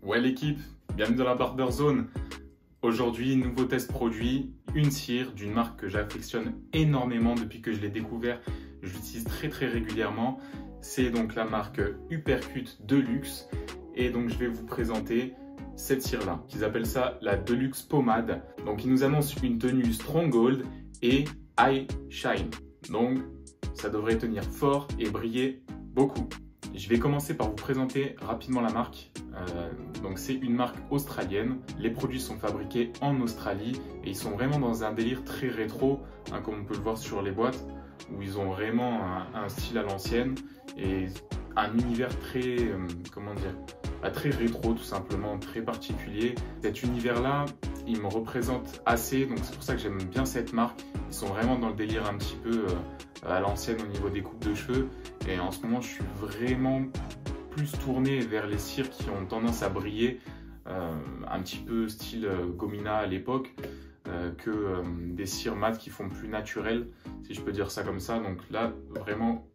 Ouais l'équipe, bienvenue dans la Barber Zone. Aujourd'hui, nouveau test produit, une cire d'une marque que j'affectionne énormément depuis que je l'ai découvert. Je l'utilise très régulièrement. C'est donc la marque Uppercut Deluxe. Et donc je vais vous présenter cette cire-là, qu'ils appellent ça la Deluxe Pommade. Donc ils nous annoncent une tenue Stronghold et High Shine. Donc ça devrait tenir fort et briller beaucoup. Je vais commencer par vous présenter rapidement la marque. Donc c'est une marque australienne. Les produits sont fabriqués en Australie et ils sont vraiment dans un délire très rétro, hein, comme on peut le voir sur les boîtes, où ils ont vraiment un style à l'ancienne et un univers très, très rétro tout simplement, très particulier. Cet univers-là, il me représente assez, donc c'est pour ça que j'aime bien cette marque. Ils sont vraiment dans le délire un petit peu à l'ancienne au niveau des coupes de cheveux. Et en ce moment, je suis vraiment plus tourné vers les cires qui ont tendance à briller, un petit peu style Gomina à l'époque, que des cires mat qui font plus naturel, si je peux dire ça comme ça. Donc là, vraiment,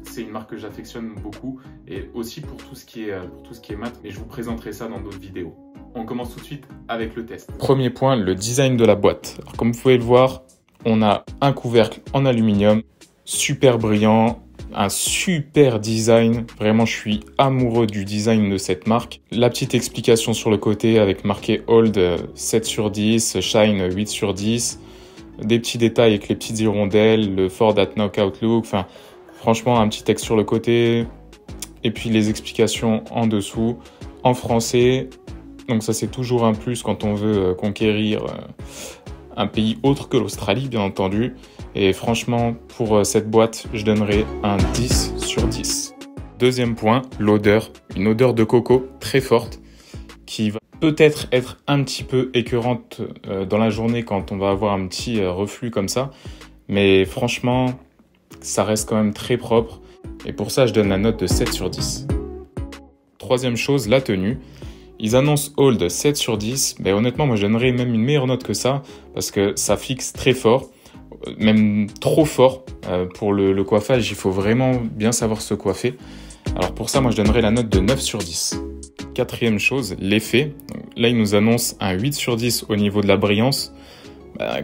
c'est une marque que j'affectionne beaucoup, et aussi pour tout ce qui est mat, et je vous présenterai ça dans d'autres vidéos. On commence tout de suite avec le test. Premier point, le design de la boîte. Alors, comme vous pouvez le voir, on a un couvercle en aluminium, super brillant, un super design. Vraiment, je suis amoureux du design de cette marque. La petite explication sur le côté avec marqué Hold 7 sur 10, Shine 8 sur 10. Des petits détails avec les petites hirondelles, le For That Knockout Look. Enfin, franchement, un petit texte sur le côté. Et puis les explications en dessous, en français. Donc ça, c'est toujours un plus quand on veut conquérir un pays autre que l'Australie, bien entendu. Et franchement, pour cette boîte, je donnerai un 10 sur 10. Deuxième point, l'odeur. Une odeur de coco très forte qui va peut-être être un petit peu écœurante dans la journée quand on va avoir un petit reflux comme ça. Mais franchement, ça reste quand même très propre. Et pour ça, je donne la note de 7 sur 10. Troisième chose, la tenue. Ils annoncent Hold 7 sur 10, mais honnêtement, moi je donnerais même une meilleure note que ça, parce que ça fixe très fort, même trop fort. Pour le coiffage, il faut vraiment bien savoir se coiffer. Alors pour ça, moi je donnerais la note de 9 sur 10. Quatrième chose, l'effet. Là, ils nous annoncent un 8 sur 10 au niveau de la brillance.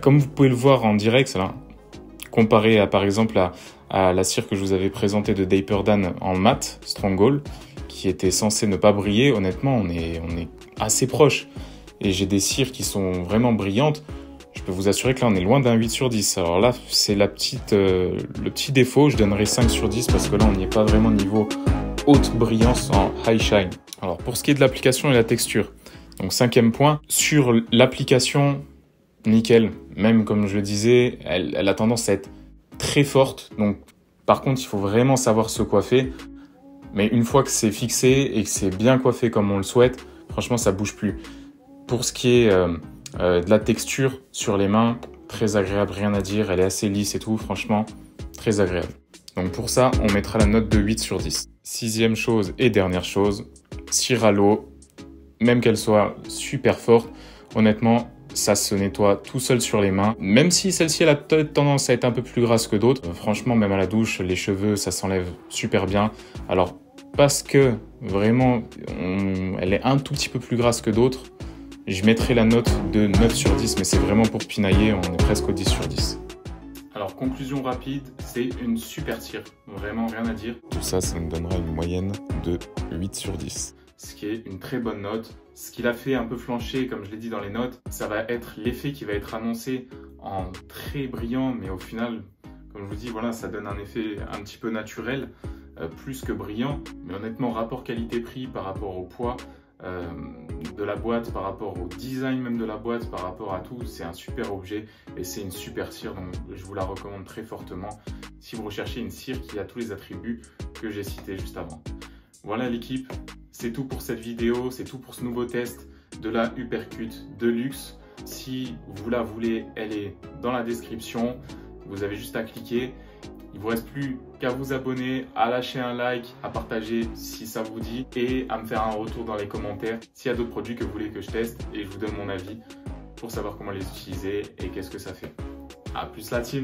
Comme vous pouvez le voir en direct, là, comparé à, par exemple à la cire que je vous avais présentée de Dapper Dan en mat, Stronghold, qui était censé ne pas briller, honnêtement, on est assez proche. Et j'ai des cires qui sont vraiment brillantes. Je peux vous assurer que là, on est loin d'un 8 sur 10. Alors là, c'est le petit défaut. Je donnerais 5 sur 10 parce que là, on n'y est pas vraiment niveau haute brillance en high shine. Alors, pour ce qui est de l'application et la texture. Donc, cinquième point, sur l'application, nickel. Même comme je le disais, elle a tendance à être très forte. Donc, par contre, il faut vraiment savoir se coiffer. Mais une fois que c'est fixé et que c'est bien coiffé comme on le souhaite, franchement, ça bouge plus. Pour ce qui est de la texture sur les mains, très agréable, rien à dire. Elle est assez lisse et tout, franchement, très agréable. Donc pour ça, on mettra la note de 8 sur 10. Sixième chose et dernière chose, cire à l'eau, même qu'elle soit super forte, honnêtement, ça se nettoie tout seul sur les mains. Même si celle-ci elle a peut-être tendance à être un peu plus grasse que d'autres. Franchement, même à la douche, les cheveux, ça s'enlève super bien. Alors, parce que vraiment, elle est un tout petit peu plus grasse que d'autres, je mettrai la note de 9 sur 10, mais c'est vraiment pour pinailler, on est presque au 10 sur 10. Alors, conclusion rapide, c'est une super cire. Vraiment, rien à dire. Tout ça, ça me donnera une moyenne de 8 sur 10. Ce qui est une très bonne note. Ce qui l'a fait un peu flancher, comme je l'ai dit dans les notes, ça va être l'effet qui va être annoncé en très brillant, mais au final, comme je vous dis, voilà, ça donne un effet un petit peu naturel, plus que brillant. Mais honnêtement, rapport qualité-prix par rapport au poids de la boîte, par rapport au design même de la boîte, par rapport à tout, c'est un super objet et c'est une super cire, donc je vous la recommande très fortement si vous recherchez une cire qui a tous les attributs que j'ai cités juste avant. Voilà l'équipe, c'est tout pour cette vidéo, c'est tout pour ce nouveau test de la Uppercut Deluxe. Si vous la voulez, elle est dans la description, vous avez juste à cliquer. Il ne vous reste plus qu'à vous abonner, à lâcher un like, à partager si ça vous dit et à me faire un retour dans les commentaires s'il y a d'autres produits que vous voulez que je teste et je vous donne mon avis pour savoir comment les utiliser et qu'est-ce que ça fait. A plus la team!